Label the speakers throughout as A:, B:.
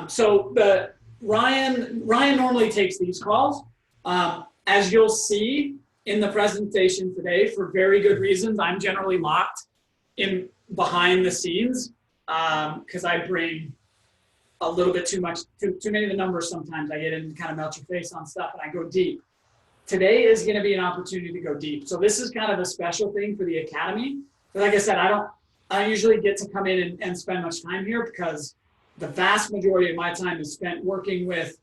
A: So Ryan normally takes these calls. As you'll see in the presentation today, for very good reasons, I'm generally locked in behind the scenes because I bring a little bit too many of the numbers sometimes. I get in and kind of melt your face on stuff and I go deep. Today is going to be an opportunity to go deep. So this is kind of a special thing for the Academy. But like I said, I don't usually get to come in and spend much time here because the vast majority of my time is spent working with,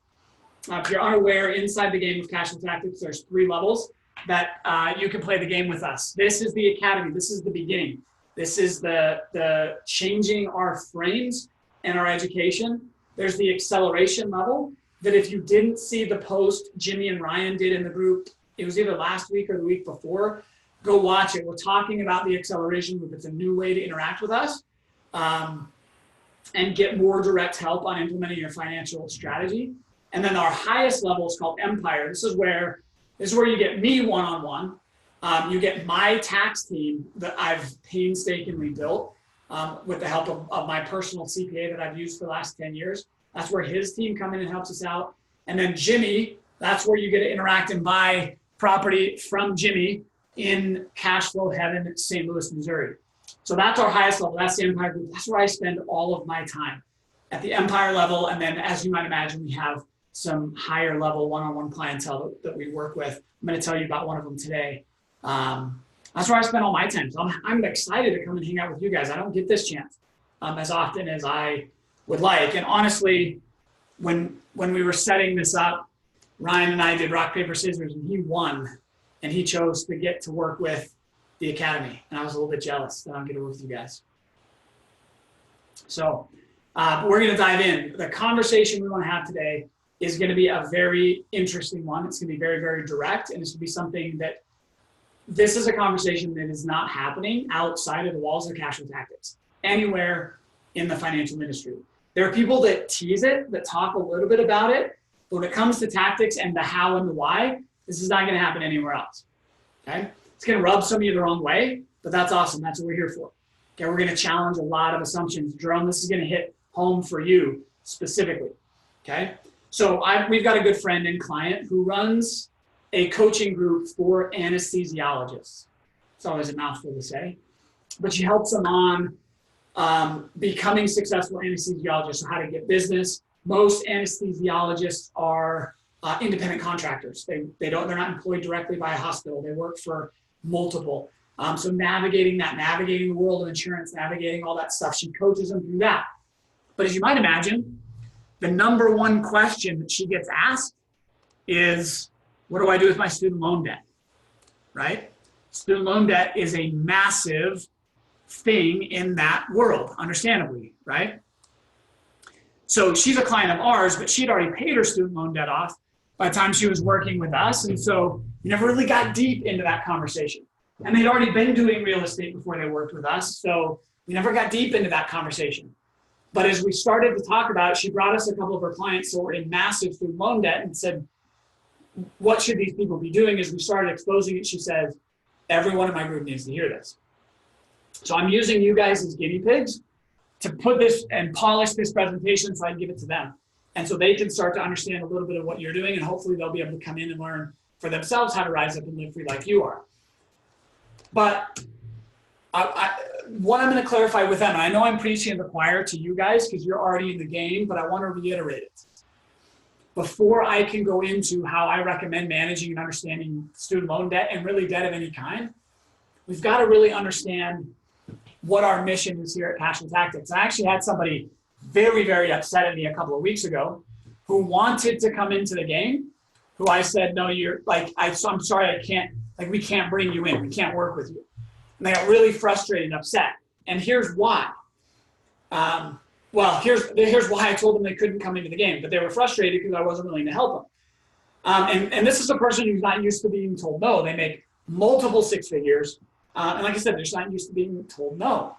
A: if you're unaware, inside the game of Cash and Tactics, there's 3 levels that you can play the game with us. This is the Academy. This is the beginning. This is the changing our frames and our education. There's the acceleration level that if you didn't see the post Jimmy and Ryan did in the group, it was either last week or the week before, go watch it. We're talking about the acceleration group. It's a new way to interact with us and get more direct help on implementing your financial strategy. And then our highest level is called Empire. This is where you get me one-on-one. You get my tax team that I've painstakingly built with the help of my personal CPA that I've used for the last 10 years. That's where his team come in and helps us out. And then Jimmy, that's where you get to interact and buy property from Jimmy in cash flow heaven, St. Louis, Missouri. So that's our highest level. That's the Empire group. That's where I spend all of my time at the Empire level. And then as you might imagine, we have some higher level one-on-one clientele that we work with. I'm going to tell you about one of them today. That's where I spend all my time. So I'm excited to come and hang out with you guys. I don't get this chance as often as I would like. And honestly, when we were setting this up, Ryan and I did rock, paper, scissors, and he won. And he chose to get to work with the Academy. And I was a little bit jealous that I'm going to work with you guys. So we're going to dive in. The conversation we want to have today is going to be a very interesting one. It's going to be very, very direct. And it's going to be something that this is a conversation that is not happening outside of the walls of Cash and Tactics, anywhere in the financial industry. There are people that tease it, that talk a little bit about it, but when it comes to tactics and the how and the why, this is not going to happen anywhere else. Okay? It's going to rub some of you the wrong way, but that's awesome. That's what we're here for. Okay, we're going to challenge a lot of assumptions. Jerome, this is going to hit home for you specifically. Okay? So we've got a good friend and client who runs a coaching group for anesthesiologists. It's always a mouthful to say, but she helps them on becoming successful anesthesiologists, so how to get business. Most anesthesiologists are independent contractors. They're not employed directly by a hospital. They work for multiple. So navigating the world of insurance, navigating all that stuff, she coaches them through that. But as you might imagine, the number one question that she gets asked is, what do I do with my student loan debt, right? Student loan debt is a massive thing in that world, understandably, right? So she's a client of ours, but she'd already paid her student loan debt off by the time she was working with us. And so we never really got deep into that conversation. And they'd already been doing real estate before they worked with us. So we never got deep into that conversation. But as we started to talk about it, she brought us a couple of her clients who were in massive student loan debt and said, what should these people be doing? As we started exposing it, she says, everyone in my group needs to hear this. So I'm using you guys as guinea pigs to put this and polish this presentation so I can give it to them. And so they can start to understand a little bit of what you're doing, and hopefully they'll be able to come in and learn for themselves how to rise up and live free like you are. But what I'm going to clarify with them, and I know I'm preaching to the choir to you guys because you're already in the game, but I want to reiterate it. Before I can go into how I recommend managing and understanding student loan debt and really debt of any kind, we've got to really understand what our mission is here at Cash and Tactics. I actually had somebody very, very upset at me a couple of weeks ago who wanted to come into the game, who I said, no, you're like, I'm sorry, I can't, like, we can't bring you in. We can't work with you. And they got really frustrated and upset. And here's why. Well, here's why I told them they couldn't come into the game, but they were frustrated because I wasn't willing to help them. And this is a person who's not used to being told no. They make multiple six figures. And like I said, they're just not used to being told no.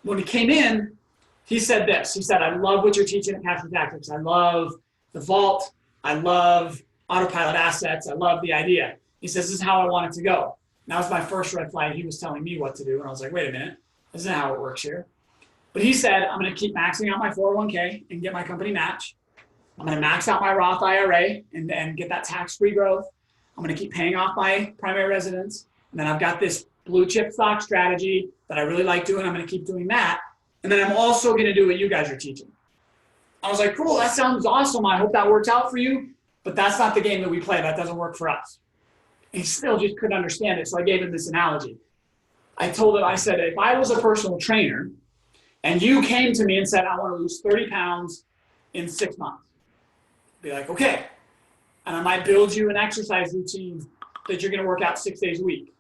A: When he came in, he said this. He said, I love what you're teaching at Cash and Tactics. I love the vault. I love autopilot assets. I love the idea. He says, this is how I want it to go. And that was my first red flag. He was telling me what to do. And I was like, wait a minute. This isn't how it works here. But he said, I'm going to keep maxing out my 401k and get my company match. I'm going to max out my Roth IRA and get that tax-free growth. I'm going to keep paying off my primary residence. And then I've got this blue chip stock strategy that I really like doing. I'm going to keep doing that. And then I'm also going to do what you guys are teaching. I was like, cool, that sounds awesome. I hope that works out for you. But that's not the game that we play. That doesn't work for us. He still just couldn't understand it. So I gave him this analogy. I told him, I said, if I was a personal trainer and you came to me and said, I want to lose 30 pounds in 6 months, I'd be like, okay. And I might build you an exercise routine that you're going to work out 6 days a week.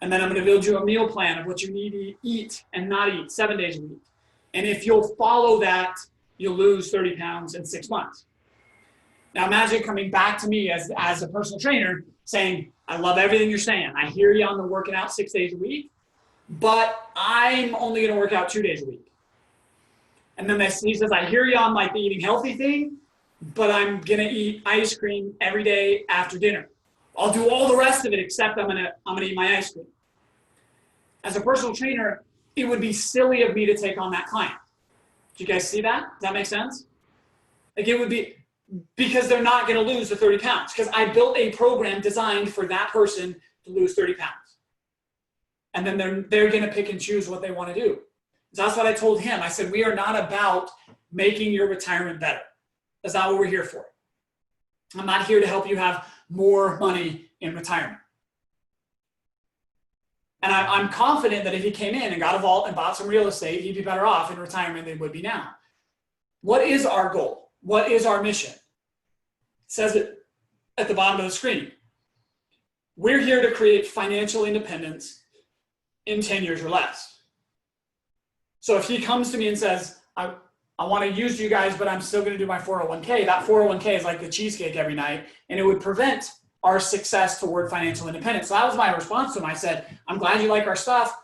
A: And then I'm going to build you a meal plan of what you need to eat and not eat 7 days a week. And if you'll follow that, you'll lose 30 pounds in 6 months. Now imagine coming back to me as a personal trainer saying, I love everything you're saying. I hear you on the working out 6 days a week, but I'm only going to work out 2 days a week. And then he says, I hear you on like the eating healthy thing, but I'm going to eat ice cream every day after dinner. I'll do all the rest of it except I'm going to eat my ice cream. As a personal trainer, it would be silly of me to take on that client. Do you guys see that? Does that make sense? Like it would be, because they're not going to lose the 30 pounds because I built a program designed for that person to lose 30 pounds. And then they're going to pick and choose what they want to do. So that's what I told him. I said, we are not about making your retirement better. That's not what we're here for. I'm not here to help you have more money in retirement. And I'm confident that if he came in and got a vault and bought some real estate, he'd be better off in retirement than he would be now. What is our goal? What is our mission? It says it at the bottom of the screen. We're here to create financial independence in 10 years or less. So if he comes to me and says, I want to use you guys, but I'm still going to do my 401k, that 401k is like the cheesecake every night, and it would prevent our success toward financial independence. So that was my response to him. I said, I'm glad you like our stuff,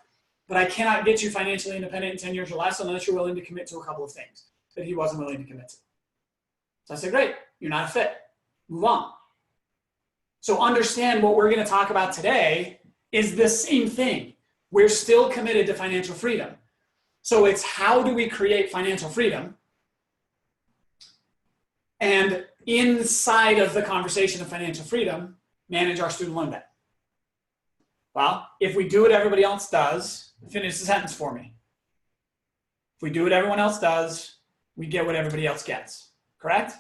A: but I cannot get you financially independent in 10 years or less unless you're willing to commit to a couple of things that he wasn't willing to commit to. So I said, great, you're not a fit. Move on. So understand what we're going to talk about today is the same thing. We're still committed to financial freedom. So it's how do we create financial freedom? And inside of the conversation of financial freedom, manage our student loan debt. Well, if we do what everybody else does, finish the sentence for me. If we do what everyone else does, we get what everybody else gets. Correct?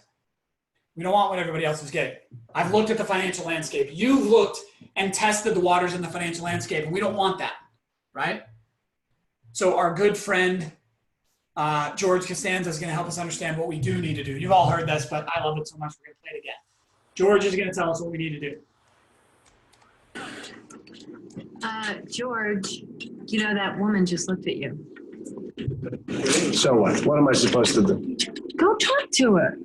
A: We don't want what everybody else is getting. I've looked at the financial landscape. You've looked and tested the waters in the financial landscape, and we don't want that, right? So our good friend, George Costanza, is going to help us understand what we do need to do. You've all heard this, but I love it so much we're going to play it again. George is going to tell us what we need to do.
B: George, you know, that woman just looked at you.
C: So what? What am I supposed to do?
B: Go talk to her.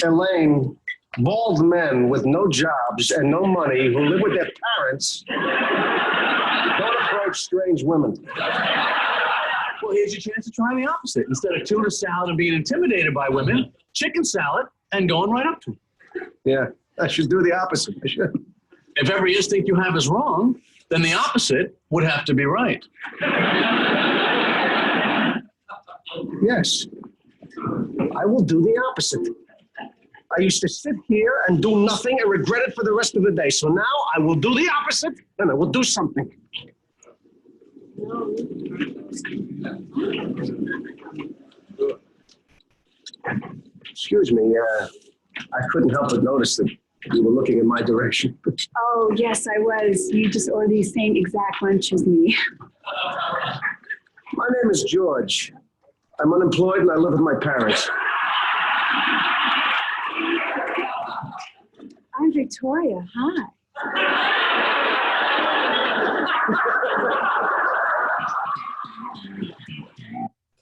C: Elaine, bald men with no jobs and no money who live with their parents don't approach strange women.
D: Well, here's your chance to try the opposite. Instead of tuna salad and being intimidated by women, chicken salad and going right up to them.
C: Yeah, I should do the opposite. I should.
D: If every instinct you have is wrong, then the opposite would have to be right.
C: Yes, I will do the opposite. I used to sit here and do nothing and regret it for the rest of the day. So now I will do the opposite and I will do something. Excuse me, I couldn't help but notice that you were looking in my direction.
E: Oh, yes, I was. You just ordered the same exact lunch as me.
C: My name is George. I'm unemployed and I live with my parents.
E: I'm Victoria. Hi.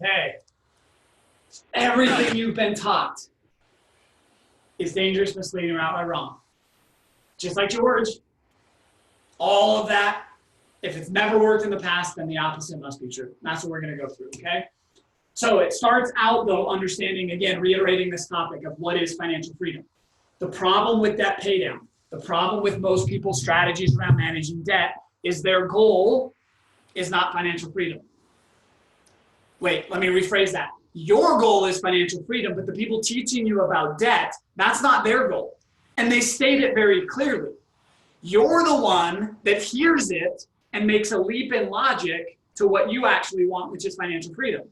A: Okay. Everything you've been taught is dangerous, misleading, or outright wrong. Just like George, all of that, if it's never worked in the past, then the opposite must be true. That's what we're going to go through, okay? So it starts out, though, understanding, again, reiterating this topic of what is financial freedom. The problem with debt paydown, the problem with most people's strategies around managing debt is their goal is not financial freedom. Wait, let me rephrase that. Your goal is financial freedom, but the people teaching you about debt, that's not their goal. And they state it very clearly. You're the one that hears it and makes a leap in logic to what you actually want, which is financial freedom.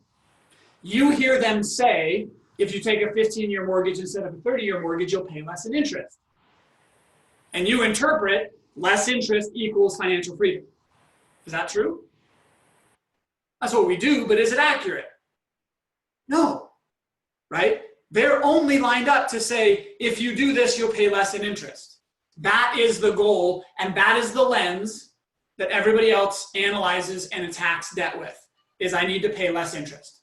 A: You hear them say, if you take a 15-year mortgage instead of a 30-year mortgage, you'll pay less in interest. And you interpret less interest equals financial freedom. Is that true? That's what we do, but is it accurate? No, right? They're only lined up to say, if you do this, you'll pay less in interest. That is the goal, and that is the lens that everybody else analyzes and attacks debt with, is I need to pay less interest.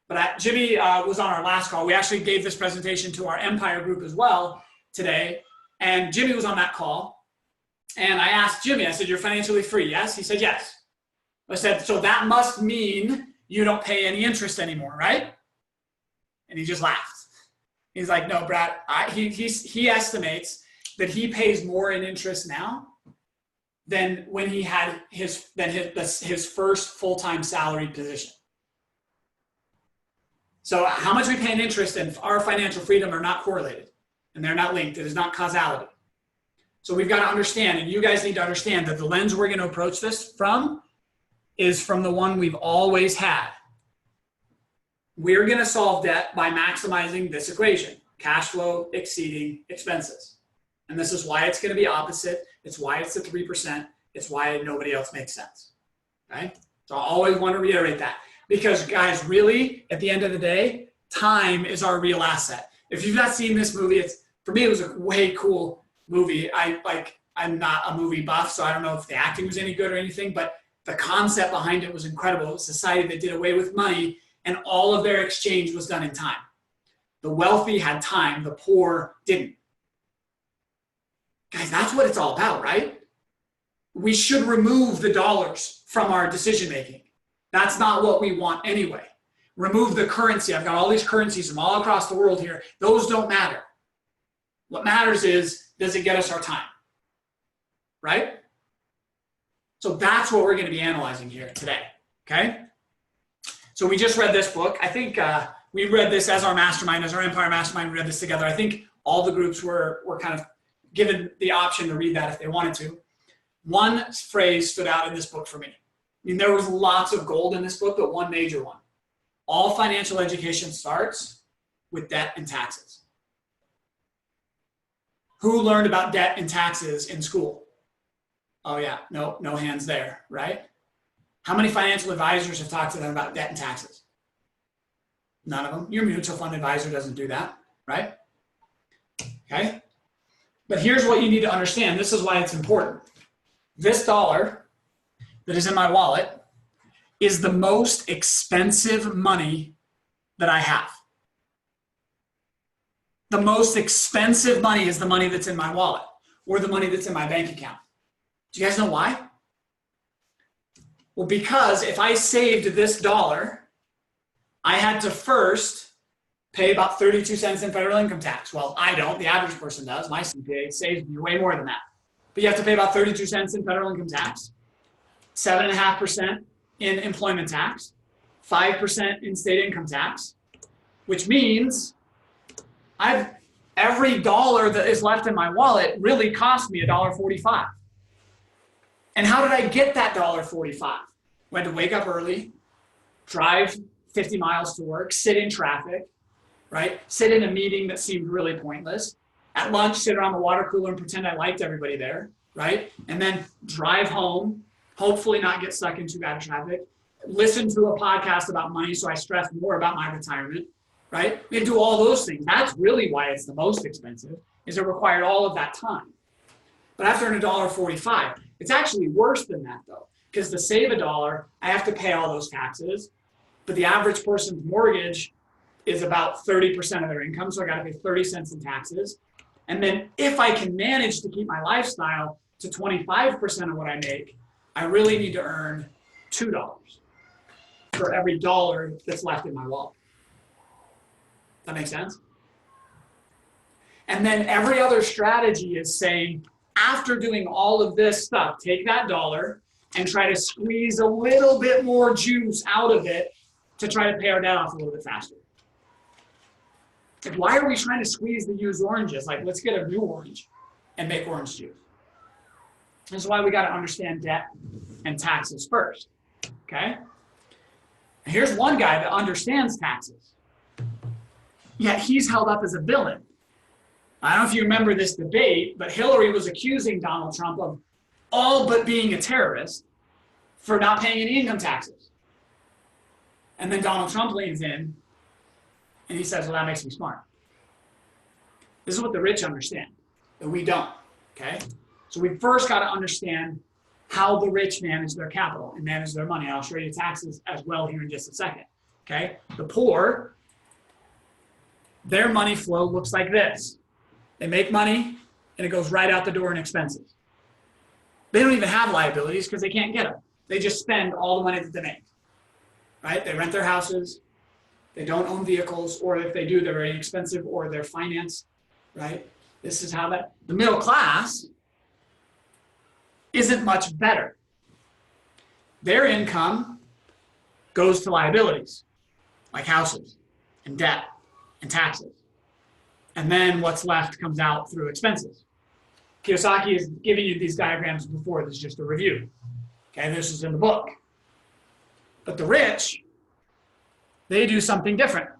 A: But Jimmy was on our last call. We actually gave this presentation to our Empire group as well today, and Jimmy was on that call. And I asked Jimmy, I said, you're financially free, yes? He said, yes. I said, so that must mean you don't pay any interest anymore, right? And he just laughed. He's like, no, Brad, he estimates that he pays more in interest now than when he had his first full-time salaried position. So how much we pay in interest and our financial freedom are not correlated, and they're not linked. It is not causality. So we've got to understand, and you guys need to understand, that the lens we're going to approach this from is from the one we've always had. We're going to solve debt by maximizing this equation, cash flow exceeding expenses. And this is why it's going to be opposite. It's why it's at 3%. It's why nobody else makes sense. Okay? So I always want to reiterate that. Because guys, really, at the end of the day, time is our real asset. If you've not seen this movie, for me, it was a way cool movie. I'm not a movie buff, so I don't know if the acting was any good or anything, but the concept behind it was incredible. It was a society that did away with money, and all of their exchange was done in time. The wealthy had time, the poor didn't. Guys, that's what it's all about, right? We should remove the dollars from our decision making. That's not what we want anyway. Remove the currency. I've got all these currencies from all across the world here. Those don't matter. What matters is, does it get us our time? Right? So that's what we're going to be analyzing here today. Okay? So we just read this book. I think we read this as our mastermind, as our Empire Mastermind. We read this together. I think all the groups were kind of given the option to read that if they wanted to. One phrase stood out in this book for me. I mean, there was lots of gold in this book, but one major one. All financial education starts with debt and taxes. Who learned about debt and taxes in school? Oh yeah, no hands there, right? How many financial advisors have talked to them about debt and taxes? None of them. Your mutual fund advisor doesn't do that, right? Okay? But here's what you need to understand. This is why it's important. This dollar that is in my wallet is the most expensive money that I have. The most expensive money is the money that's in my wallet or the money that's in my bank account. Do you guys know why? Well, because if I saved this dollar, I had to first pay about 32 cents in federal income tax. Well, I don't. The average person does. My CPA saves me way more than that. But you have to pay about 32 cents in federal income tax, 7.5% in employment tax, 5% in state income tax, which means every dollar that is left in my wallet really cost me $1.45. And how did I get that $1.45? I had to wake up early, drive 50 miles to work, sit in traffic, right? Sit in a meeting that seemed really pointless. At lunch, sit around the water cooler and pretend I liked everybody there, right? And then drive home, hopefully not get stuck in too bad traffic, listen to a podcast about money so I stress more about my retirement, right? We do all those things. That's really why it's the most expensive, is it required all of that time. But after $1.45, it's actually worse than that though, because to save $1, I have to pay all those taxes, but the average person's mortgage is about 30% of their income, so I gotta pay 30 cents in taxes. And then if I can manage to keep my lifestyle to 25% of what I make, I really need to earn $2 for every dollar that's left in my wallet. That makes sense? And then every other strategy is saying, after doing all of this stuff, take that dollar, and try to squeeze a little bit more juice out of it to try to pay our debt off a little bit faster. Like, why are we trying to squeeze the used oranges? Like, let's get a new orange and make orange juice. This is why we got to understand debt and taxes first, okay? And here's one guy that understands taxes, yet he's held up as a villain. I don't know if you remember this debate, but Hillary was accusing Donald Trump of all but being a terrorist for not paying any income taxes. And then Donald Trump leans in and he says, well, that makes me smart. This is what the rich understand, that we don't, okay? So we first got to understand how the rich manage their capital and manage their money. I'll show you taxes as well here in just a second, okay? The poor, their money flow looks like this. They make money and it goes right out the door in expenses. They don't even have liabilities because they can't get them. They just spend all the money that they make, right? They rent their houses. They don't own vehicles, or if they do, they're very expensive or they're financed, right? This is how that, the middle class isn't much better. Their income goes to liabilities, like houses and debt and taxes. And then what's left comes out through expenses. Kiyosaki is giving you these diagrams before. This is just a review. Okay, this is in the book. But the rich, they do something different.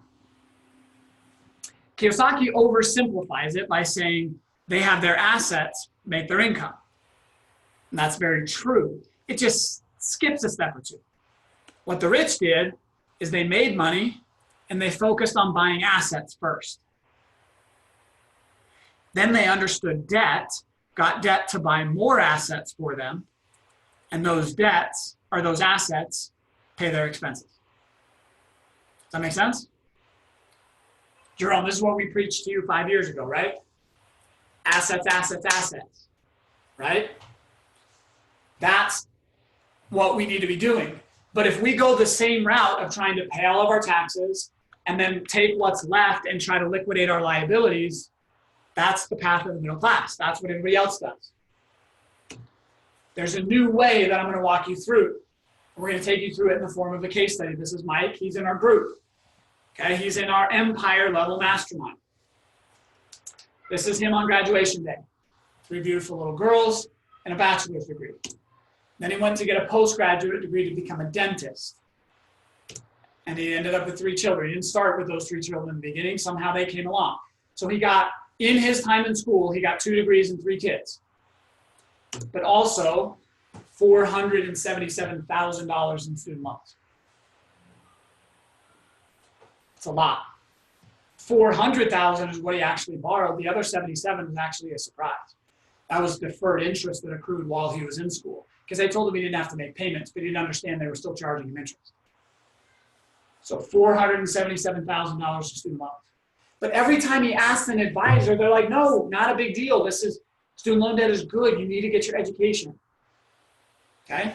A: Kiyosaki oversimplifies it by saying they have their assets make their income. And that's very true. It just skips a step or two. What the rich did is they made money and they focused on buying assets first. Then they understood debt, got debt to buy more assets for them, and those debts, or those assets, pay their expenses. Does that make sense? Jerome, this is what we preached to you 5 years ago, right? Assets, assets, assets, right? That's what we need to be doing. But if we go the same route of trying to pay all of our taxes and then take what's left and try to liquidate our liabilities, that's the path of the middle class. That's what everybody else does. There's a new way that I'm going to walk you through. We're going to take you through it in the form of a case study. This is Mike. He's in our group. Okay, he's in our empire level mastermind. This is him on graduation day. 3 beautiful little girls and a bachelor's degree. Then he went to get a postgraduate degree to become a dentist. And he ended up with 3 children. He didn't start with those 3 children in the beginning. Somehow they came along. So he got, in his time in school, he got 2 degrees and 3 kids. But also $477,000 in student loans. It's a lot. $400,000 is what he actually borrowed. The other $77,000 was actually a surprise. That was deferred interest that accrued while he was in school. Because they told him he didn't have to make payments, but he didn't understand they were still charging him interest. So $477,000 in student loans. But every time he asked an advisor, they're like, no, not a big deal. This is, student loan debt is good. You need to get your education. Okay?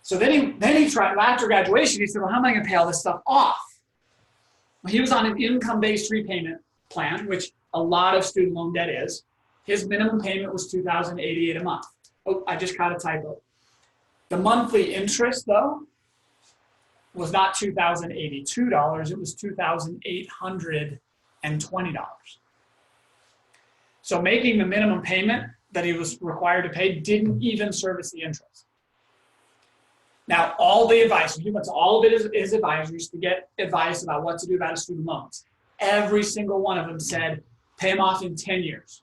A: So then he tried, after graduation, he said, well, how am I going to pay all this stuff off? Well, he was on an income-based repayment plan, which a lot of student loan debt is. His minimum payment was $2,088 a month. Oh, I just caught a typo. The monthly interest, though, was not $2,082. It was $2,820. So making the minimum payment that he was required to pay didn't even service the interest. Now, all the advice, he went to all of his advisors to get advice about what to do about his student loans. Every single one of them said, pay them off in 10 years.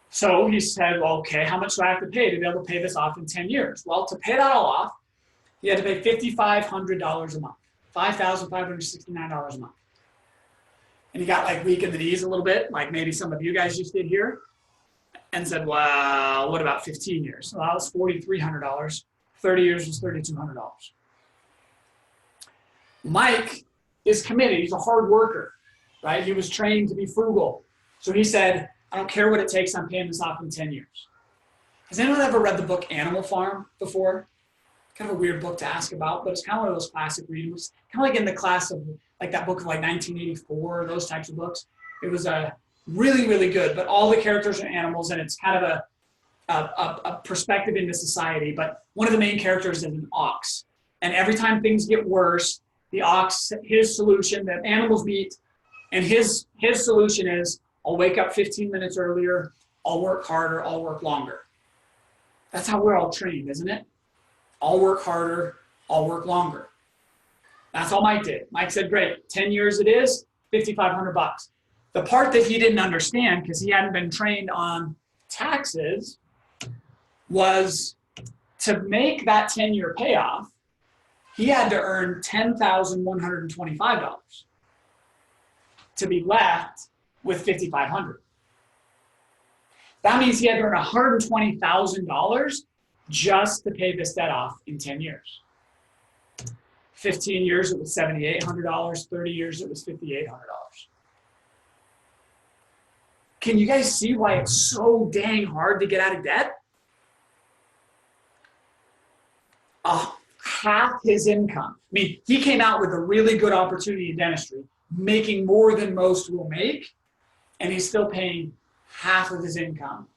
A: So he said, well, okay, how much do I have to pay to be able to pay this off in 10 years? Well, to pay that all off, he had to pay $5,500 a month, $5,569 a month. And he got like weak in the knees a little bit, like maybe some of you guys just did here, and said, well, what about 15 years? So that was $4,300. 30 years was $3,200. Mike is committed. He's a hard worker, right? He was trained to be frugal. So he said, I don't care what it takes. I'm paying this off in 10 years. Has anyone ever read the book Animal Farm before? Kind of a weird book to ask about, but it's kind of one of those classic readings. Kind of like in the class of like that book of like 1984, those types of books. It was really, really good, but all the characters are animals, and it's kind of a a perspective into society, but one of the main characters is an ox. And every time things get worse, the ox, his solution, that animals beat, and his solution is, I'll wake up 15 minutes earlier, I'll work harder, I'll work longer. That's how we're all trained, isn't it? I'll work harder, I'll work longer. That's all Mike did. Mike said, great, 10 years it is, $5,500. The part that he didn't understand, because he hadn't been trained on taxes, was to make that 10-year payoff, he had to earn $10,125 to be left with $5,500. That means he had to earn $120,000 just to pay this debt off in 10 years. 15 years, it was $7,800. 30 years, it was $5,800. Can you guys see why it's so dang hard to get out of debt? Half his income. I mean, he came out with a really good opportunity in dentistry, making more than most will make, and he's still paying half of his income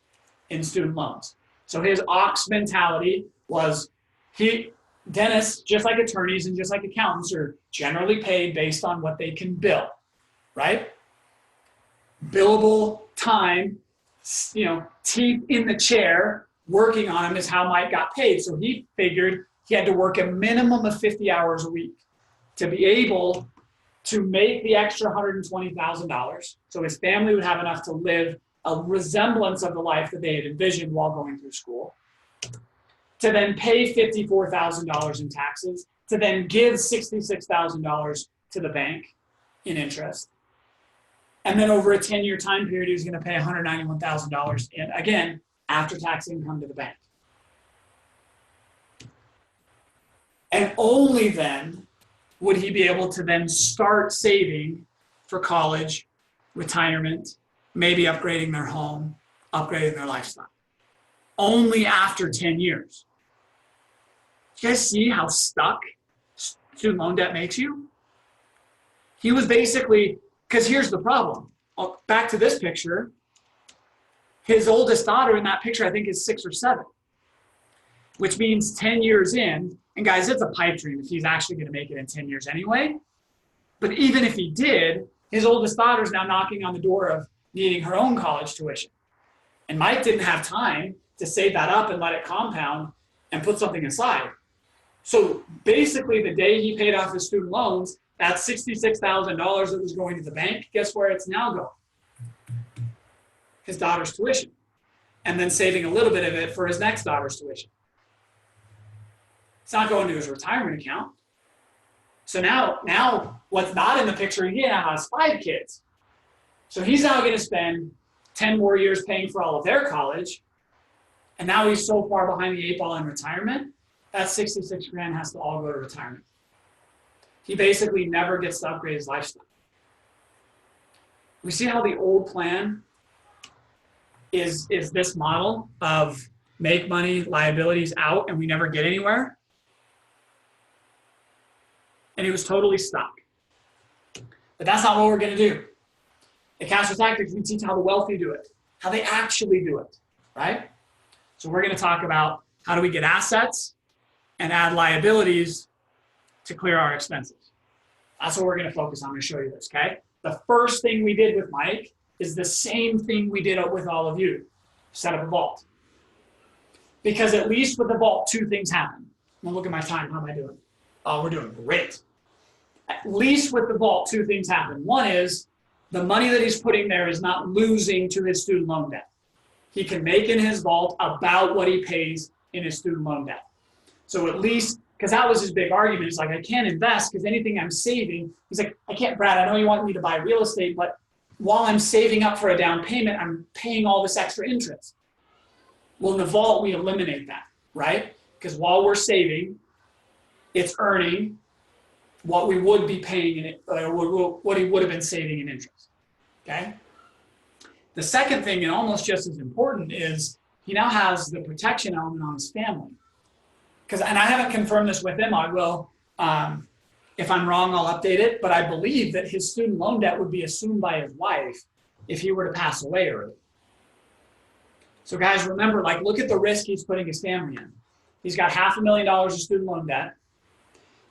A: in student loans. So his ox mentality was, dentists, just like attorneys and just like accountants, are generally paid based on what they can bill, right? Billable time, teeth in the chair, working on him is how Mike got paid. So he figured he had to work a minimum of 50 hours a week to be able to make the extra $120,000 so his family would have enough to live a resemblance of the life that they had envisioned while going through school, to then pay $54,000 in taxes, to then give $66,000 to the bank in interest. And then over a 10-year time period, he was going to pay $191,000 in, again, after-tax income to the bank. And only then would he be able to then start saving for college, retirement, maybe upgrading their home, upgrading their lifestyle. Only after 10 years. You guys see how stuck student loan debt makes you? He was basically, because here's the problem. Back to this picture. His oldest daughter in that picture, I think, is 6 or 7, which means 10 years in, and guys, it's a pipe dream if he's actually going to make it in 10 years anyway. But even if he did, his oldest daughter is now knocking on the door of needing her own college tuition. And Mike didn't have time to save that up and let it compound and put something aside. So basically, the day he paid off his student loans, that $66,000 that was going to the bank, guess where it's now going? His daughter's tuition. And then saving a little bit of it for his next daughter's tuition. It's not going to his retirement account. So now what's not in the picture, he now has 5 kids. So he's now going to spend 10 more years paying for all of their college. And now he's so far behind the 8 ball in retirement, that 66 grand has to all go to retirement. He basically never gets to upgrade his lifestyle. We see how the old plan is this model of make money, liabilities out, and we never get anywhere. And he was totally stuck. But that's not what we're going to do. At Cash Flow Tactics, we teach how the wealthy do it, how they actually do it, right? So we're going to talk about how do we get assets and add liabilities to clear our expenses. That's what we're going to focus on. I'm going to show you this, okay? The first thing we did with Mike is the same thing we did with all of you. Set up a vault. Because at least with the vault, 2 things happen. I'm going to look at my time. How am I doing? Oh, we're doing great. At least with the vault, 2 things happen. One is the money that he's putting there is not losing to his student loan debt. He can make in his vault about what he pays in his student loan debt. So at least, because that was his big argument. He's like, I can't invest because anything I'm saving, he's like, I can't, Brad, I know you want me to buy real estate, but while I'm saving up for a down payment, I'm paying all this extra interest. Well, in the vault, we eliminate that, right? Because while we're saving, it's earning what we would be paying in it, what he would have been saving in interest, okay? The second thing, and almost just as important, is he now has the protection element on his family. And I haven't confirmed this with him. I will. If I'm wrong, I'll update it. But I believe that his student loan debt would be assumed by his wife if he were to pass away early. So guys, remember, like, look at the risk he's putting his family in. He's got $500,000 of student loan debt.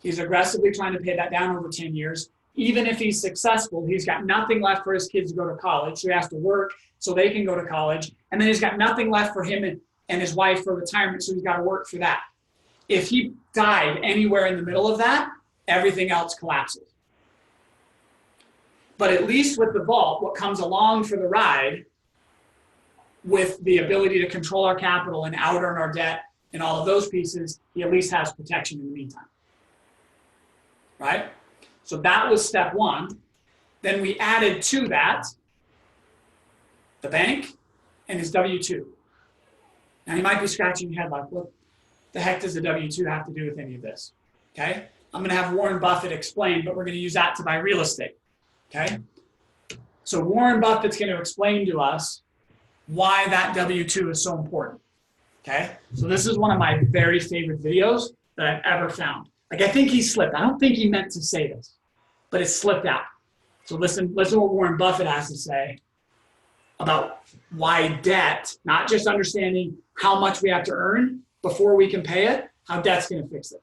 A: He's aggressively trying to pay that down over 10 years. Even if he's successful, he's got nothing left for his kids to go to college. So he has to work so they can go to college. And then he's got nothing left for him and his wife for retirement. So he's got to work for that. If he died anywhere in the middle of that, everything else collapses. But at least with the vault, what comes along for the ride with the ability to control our capital and out earn our debt and all of those pieces, he at least has protection in the meantime. Right? So that was step one. Then we added to that the bank and his W-2. Now you might be scratching your head like, what the heck does the W-2 have to do with any of this? Okay? I'm going to have Warren Buffett explain, but we're going to use that to buy real estate. Okay? So Warren Buffett's going to explain to us why that W-2 is so important. Okay? So this is one of my very favorite videos that I've ever found. Like, I think he slipped. I don't think he meant to say this, but it slipped out. So listen what Warren Buffett has to say about why debt, not just understanding how much we have to earn before we can pay it, how debt's going to fix this.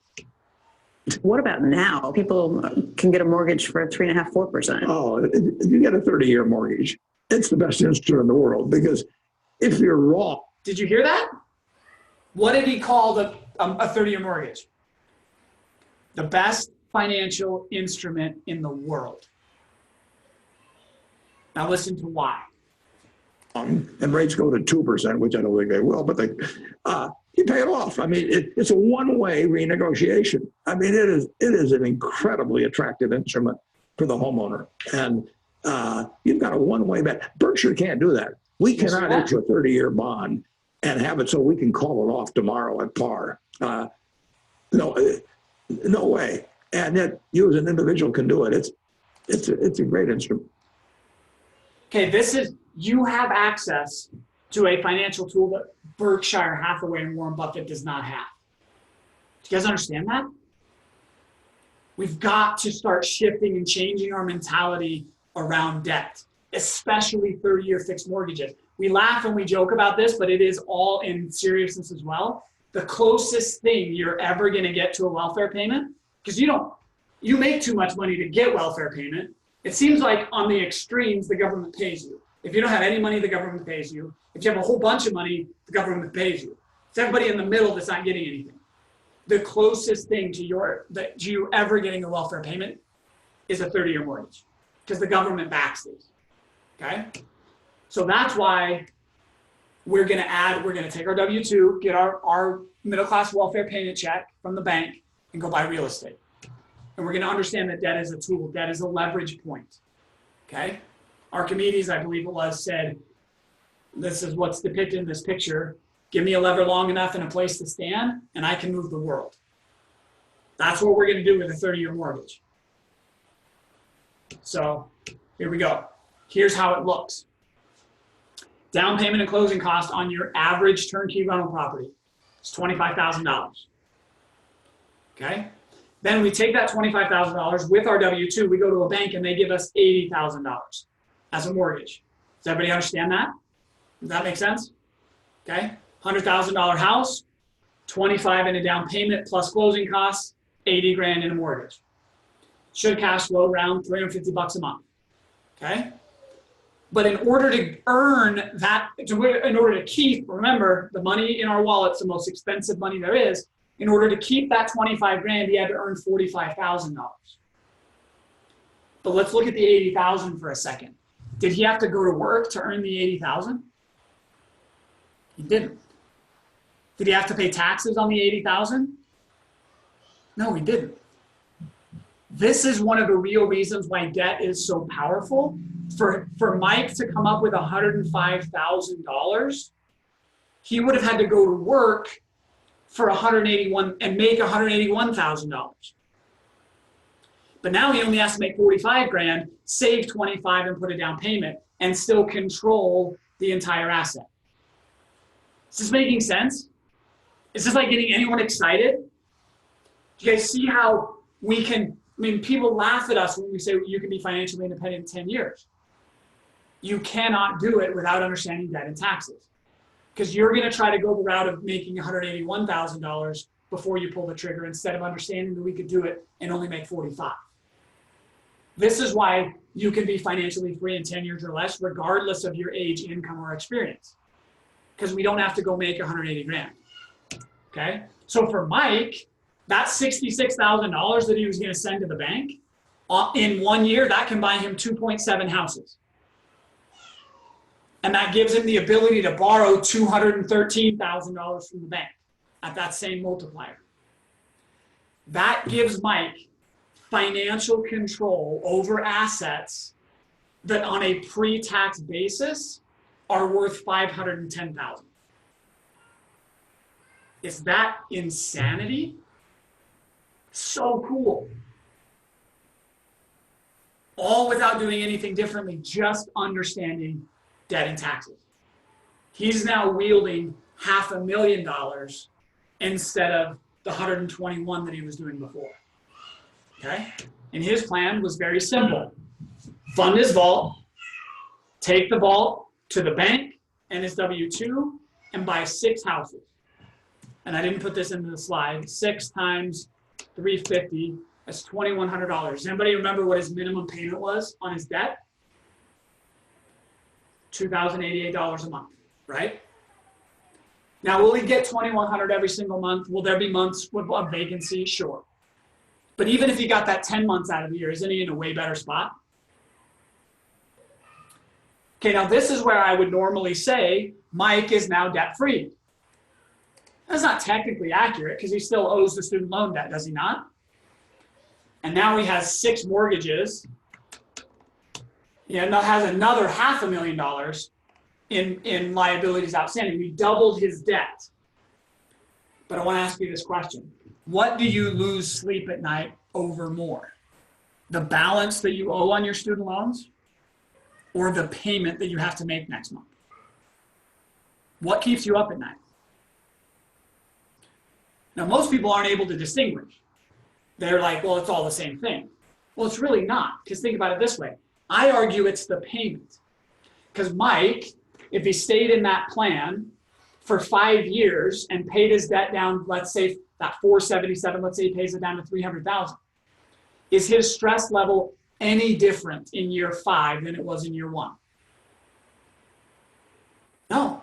F: What about now? People can get a mortgage for 3.5%, 4%.
G: Oh, if you get a 30-year mortgage, it's the best instrument in the world, because if you're wrong.
A: Did you hear that? What did he call a 30-year mortgage? The best financial instrument in the world. Now listen to why.
G: And rates go to 2%, which I don't think they will, but you pay it off. I mean, it's a one-way renegotiation. I mean, it is an incredibly attractive instrument for the homeowner. And you've got a one-way bet. Berkshire can't do that. We cannot issue a 30-year bond and have it so we can call it off tomorrow at par. No way. And yet you as an individual can do it. It's a great instrument.
A: Okay, you have access to a financial tool that Berkshire Hathaway and Warren Buffett does not have. Do you guys understand that? We've got to start shifting and changing our mentality around debt, especially 30-year fixed mortgages. We laugh and we joke about this, but it is all in seriousness as well. The closest thing you're ever going to get to a welfare payment, because you make too much money to get welfare payment. It seems like on the extremes, the government pays you. If you don't have any money, the government pays you. If you have a whole bunch of money, the government pays you. It's everybody in the middle that's not getting anything. The closest thing to you ever getting a welfare payment is a 30-year mortgage, because the government backs these. Okay? So that's why we're going to take our W-2, get our middle-class welfare payment check from the bank, and go buy real estate. And we're going to understand that debt is a tool. Debt is a leverage point. Okay? Archimedes, I believe it was, said, this is what's depicted in this picture. Give me a lever long enough and a place to stand, and I can move the world. That's what we're going to do with a 30-year mortgage. So here we go. Here's how it looks. Down payment and closing cost on your average turnkey rental property is $25,000. Okay? Then we take that $25,000 with our W-2, we go to a bank and they give us $80,000 as a mortgage. Does everybody understand that? Does that make sense? Okay? $100,000 house, 25 in a down payment plus closing costs, 80 grand in a mortgage. Should cash flow around $350 a month. Okay? But in order to earn that, in order to keep, remember, the money in our wallet's the most expensive money there is. In order to keep that 25 grand, he had to earn $45,000. But let's look at the 80,000 for a second. Did he have to go to work to earn the 80,000? He didn't. Did he have to pay taxes on the 80,000? No, he didn't. This is one of the real reasons why debt is so powerful. For Mike to come up with $105,000, he would have had to go to work for $181 and make $181,000. But now he only has to make 45 grand, save 25 and put a down payment and still control the entire asset. Is this making sense? Is this like getting anyone excited? Do you guys see how we can, people laugh at us when we say you can be financially independent in 10 years. You cannot do it without understanding debt and taxes. because you're going to try to go the route of making $181,000 before you pull the trigger instead of understanding that we could do it and only make 45. This is why you can be financially free in 10 years or less, regardless of your age, income, or experience, because we don't have to go make 180 grand. Okay. So for Mike, that $66,000 that he was going to send to the bank in 1 year, that can buy him 2.7 houses. And that gives him the ability to borrow $213,000 from the bank at that same multiplier. That gives Mike financial control over assets that on a pre-tax basis are worth $510,000. Is that insanity? So cool. All without doing anything differently, just understanding debt and taxes. He's now wielding $500,000 instead of the 121 that he was doing before. Okay? And his plan was very simple. Fund his vault, take the vault to the bank and his W-2 and buy 6 houses. And I didn't put this into the slide. 6 times 350, that's $2,100. Does anybody remember what his minimum payment was on his debt? $2,088 a month, right? Now, will he get $2,100 every single month? Will there be months with a vacancy? Sure. But even if he got that 10 months out of the year, isn't he in a way better spot? Okay, now this is where I would normally say Mike is now debt-free. That's not technically accurate because he still owes the student loan debt, does he not? And now he has 6 mortgages. He has another $500,000 in liabilities outstanding. We doubled his debt. But I want to ask you this question. What do you lose sleep at night over more? The balance that you owe on your student loans or the payment that you have to make next month? What keeps you up at night? Now, most people aren't able to distinguish. They're like, well, it's all the same thing. Well, it's really not, because think about it this way. I argue it's the payment. Because Mike, if he stayed in that plan for 5 years and paid his debt down, let's say that 477, let's say he pays it down to 300,000. Is his stress level any different in year 5 than it was in year 1? No,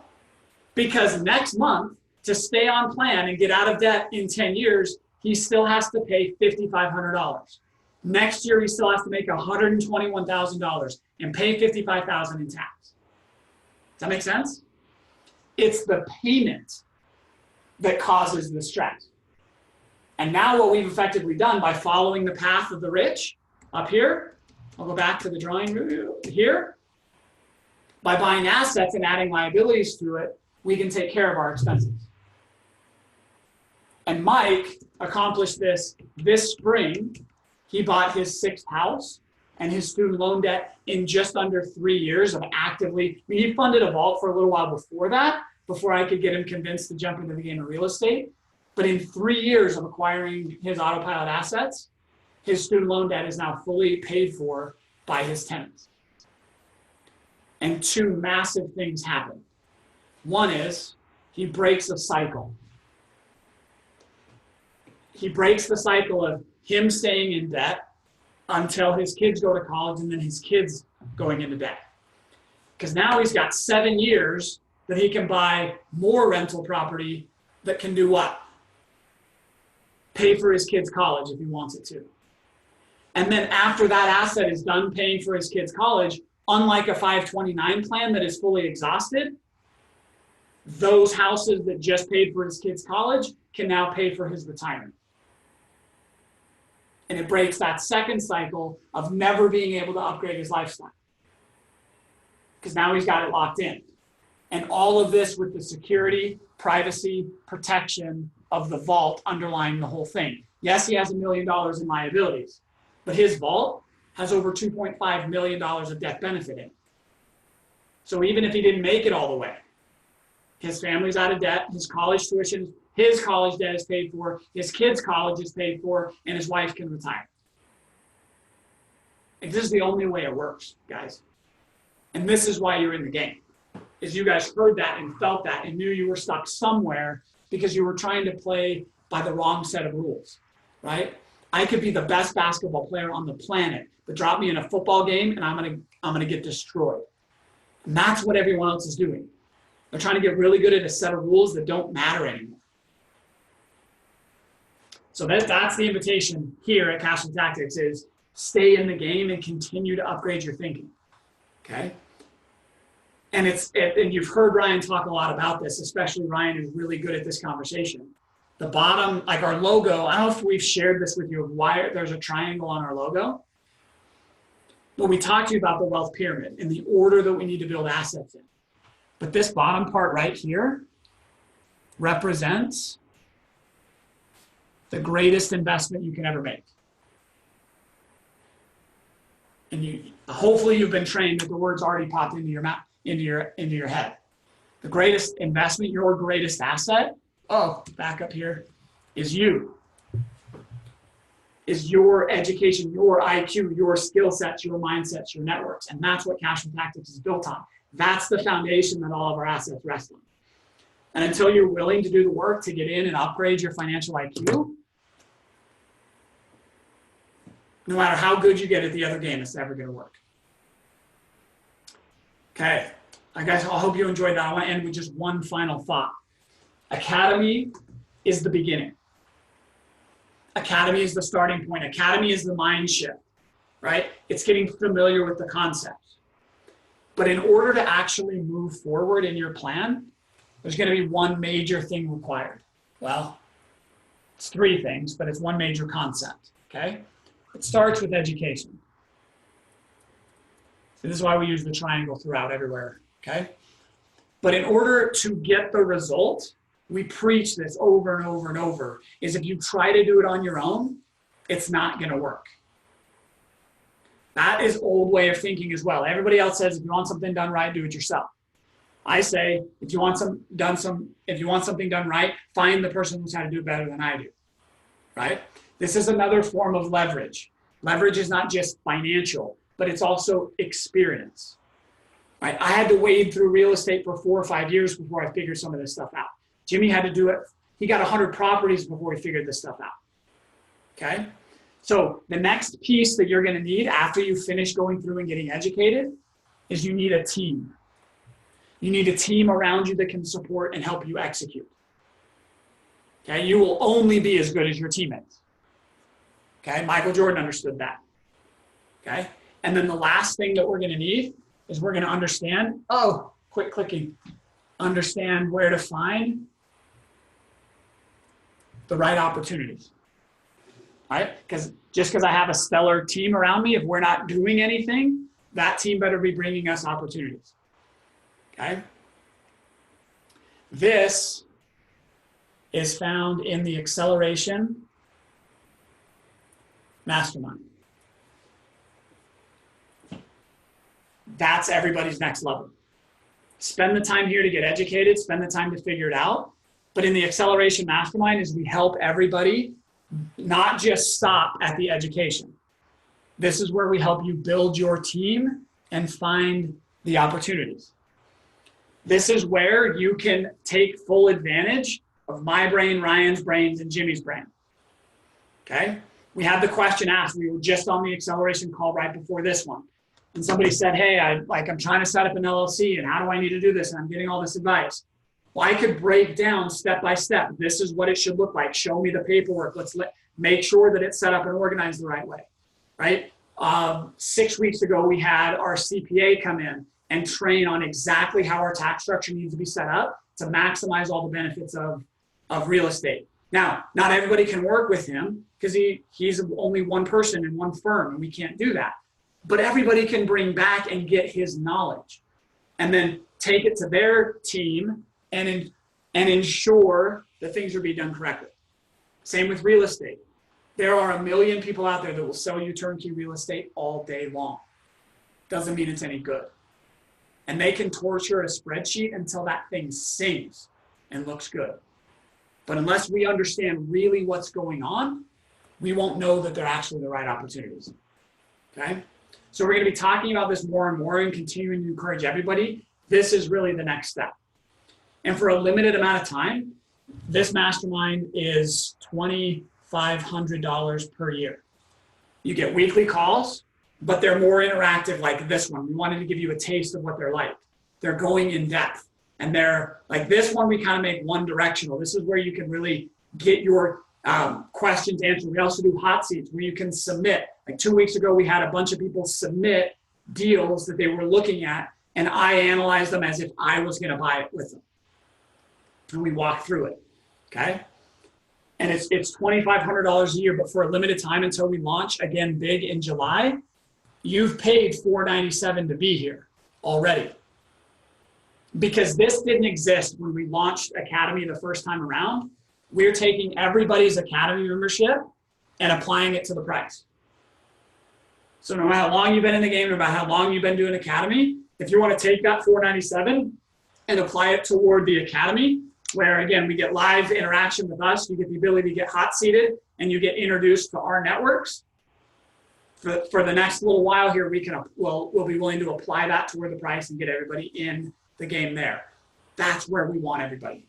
A: because next month to stay on plan and get out of debt in 10 years, he still has to pay $5,500. Next year, he still has to make $121,000 and pay $55,000 in tax. Does that make sense? It's the payment that causes the stress. And now what we've effectively done by following the path of the rich up here, I'll go back to the drawing here. By buying assets and adding liabilities through it, we can take care of our expenses. And Mike accomplished this spring. He bought his 6th house and his student loan debt in just under 3 years of actively, he funded a vault for a little while before that, before I could get him convinced to jump into the game of real estate. But in 3 years of acquiring his autopilot assets, his student loan debt is now fully paid for by his tenants. And 2 massive things happen. One is he breaks a cycle. He breaks the cycle of him staying in debt until his kids go to college and then his kids going into debt. Because now he's got 7 years that he can buy more rental property that can do what? Pay for his kids' college if he wants it to. And then after that asset is done paying for his kids' college, unlike a 529 plan that is fully exhausted, those houses that just paid for his kids' college can now pay for his retirement. And it breaks that second cycle of never being able to upgrade his lifestyle. Because now he's got it locked in. And all of this with the security, privacy, protection of the vault underlying the whole thing. Yes, he has $1 million in liabilities, but his vault has over $2.5 million of debt benefit in it. So even if he didn't make it all the way, his family's out of debt, his college tuition, his college debt is paid for, his kids' college is paid for, and his wife can retire. Like, this is the only way it works, guys. And this is why you're in the game. is you guys heard that and felt that and knew you were stuck somewhere because you were trying to play by the wrong set of rules, right? I could be the best basketball player on the planet, but drop me in a football game and I'm gonna get destroyed. And that's what everyone else is doing. They're trying to get really good at a set of rules that don't matter anymore. So that's the invitation here at Castle Tactics is stay in the game and continue to upgrade your thinking, okay? And and you've heard Ryan talk a lot about this, especially Ryan is really good at this conversation. The bottom, like our logo, I don't know if we've shared this with you of why there's a triangle on our logo, but we talked to you about the wealth pyramid and the order that we need to build assets in. But this bottom part right here represents the greatest investment you can ever make. And hopefully you've been trained that the words already popped into your mouth, into your head. The greatest investment, your greatest asset, back up here, is you. Is your education, your IQ, your skill sets, your mindsets, your networks. And that's what Cashflow Tactics is built on. That's the foundation that all of our assets rest on. And until you're willing to do the work to get in and upgrade your financial IQ, no matter how good you get at the other game, it's never going to work. Okay, guys, I hope you enjoyed that. I want to end with just one final thought. Academy is the beginning. Academy is the starting point. Academy is the mind shift, right? It's getting familiar with the concepts. But in order to actually move forward in your plan, there's going to be one major thing required. Well, it's three things, but it's one major concept, okay? It starts with education. So this is why we use the triangle throughout everywhere, okay? But in order to get the result, we preach this over and over and over, is if you try to do it on your own, it's not going to work. That is old way of thinking as well. Everybody else says if you want something done right, do it yourself. I say if you want something done right, find the person who knows how to do it better than I do. Right? This is another form of leverage. Leverage is not just financial, but it's also experience. Right? I had to wade through real estate for 4 or 5 years before I figured some of this stuff out. Jimmy had to do it. He got 100 properties before he figured this stuff out. Okay? So the next piece that you're going to need after you finish going through and getting educated is you need a team. You need a team around you that can support and help you execute. Okay? You will only be as good as your teammates. Okay? Michael Jordan understood that. Okay? And then the last thing that we're going to need is we're going to understand, quit clicking, understand where to find the right opportunities. Right? Because just because I have a stellar team around me, if we're not doing anything, that team better be bringing us opportunities. Okay? This is found in the Acceleration Mastermind. That's everybody's next level. Spend the time here to get educated, spend the time to figure it out. But in the Acceleration Mastermind is we help everybody not just stop at the education. This is where we help you build your team and find the opportunities. This is where you can take full advantage of my brain, Ryan's brains, and Jimmy's brain. Okay? We had the question asked. We were just on the acceleration call right before this one. And somebody said, hey, I'm trying to set up an LLC, and how do I need to do this? And I'm getting all this advice. Well, I could break down step by step. This is what it should look like. Show me the paperwork. Make sure that it's set up and organized the right way, right? 6 weeks ago, we had our CPA come in and train on exactly how our tax structure needs to be set up to maximize all the benefits of real estate. Now, not everybody can work with him because he's only one person in one firm, and we can't do that. But everybody can bring back and get his knowledge and then take it to their team and ensure that things are being done correctly. Same with real estate. There are a million people out there that will sell you turnkey real estate all day long. Doesn't mean it's any good. And they can torture a spreadsheet until that thing sings and looks good. But unless we understand really what's going on, we won't know that they're actually the right opportunities. Okay? So we're going to be talking about this more and more and continuing to encourage everybody this is really the next step. And for a limited amount of time, this mastermind is $2,500 per year. You get weekly calls, but they're more interactive like this one. We wanted to give you a taste of what they're like. They're going in depth. And they're like this one, we kind of make one directional. This is where you can really get your questions answered. We also do hot seats where you can submit. Like 2 weeks ago, we had a bunch of people submit deals that they were looking at, and I analyzed them as if I was going to buy it with them. And we walk through it, okay? And it's $2,500 a year, but for a limited time until we launch, again, big in July, you've paid $497 to be here already. Because this didn't exist when we launched Academy the first time around. We're taking everybody's Academy membership and applying it to the price. So no matter how long you've been in the game, no matter how long you've been doing Academy, if you want to take that $497 and apply it toward the Academy, where again, we get live interaction with us, you get the ability to get hot seated, and you get introduced to our networks. For the next little while here, we'll be willing to apply that toward the price and get everybody in the game there. That's where we want everybody.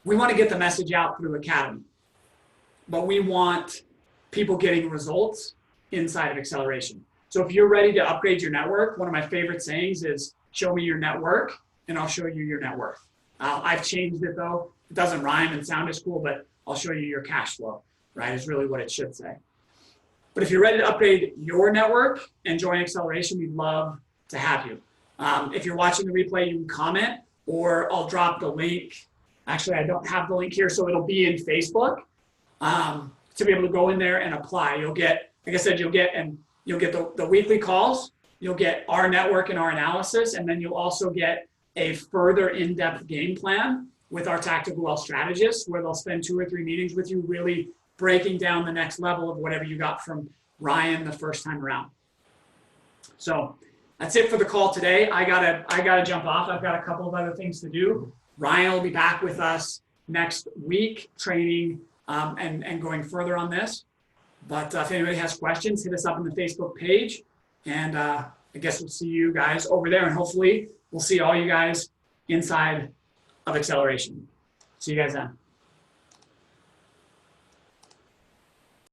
A: We want to get the message out through Academy, but we want people getting results inside of Acceleration. So if you're ready to upgrade your network, one of my favorite sayings is, show me your network and I'll show you your net worth. I've changed it though. It doesn't rhyme and sound as cool, but I'll show you your cash flow, right? Is really what it should say. But if you're ready to upgrade your network and join Acceleration, we'd love to have you. If you're watching the replay, you can comment, or I'll drop the link. Actually, I don't have the link here, so it'll be in Facebook to be able to go in there and apply. You'll get, like I said, you'll get the weekly calls, you'll get our network and our analysis, and then you'll also get a further in-depth game plan with our tactical wealth strategists, where they'll spend 2 or 3 meetings with you, really breaking down the next level of whatever you got from Ryan the first time around. So that's it for the call today. I gotta jump off. I've got a couple of other things to do. Ryan will be back with us next week, training and going further on this. But if anybody has questions, hit us up on the Facebook page. And I guess we'll see you guys over there. And hopefully we'll see all you guys inside of Acceleration. See you guys then.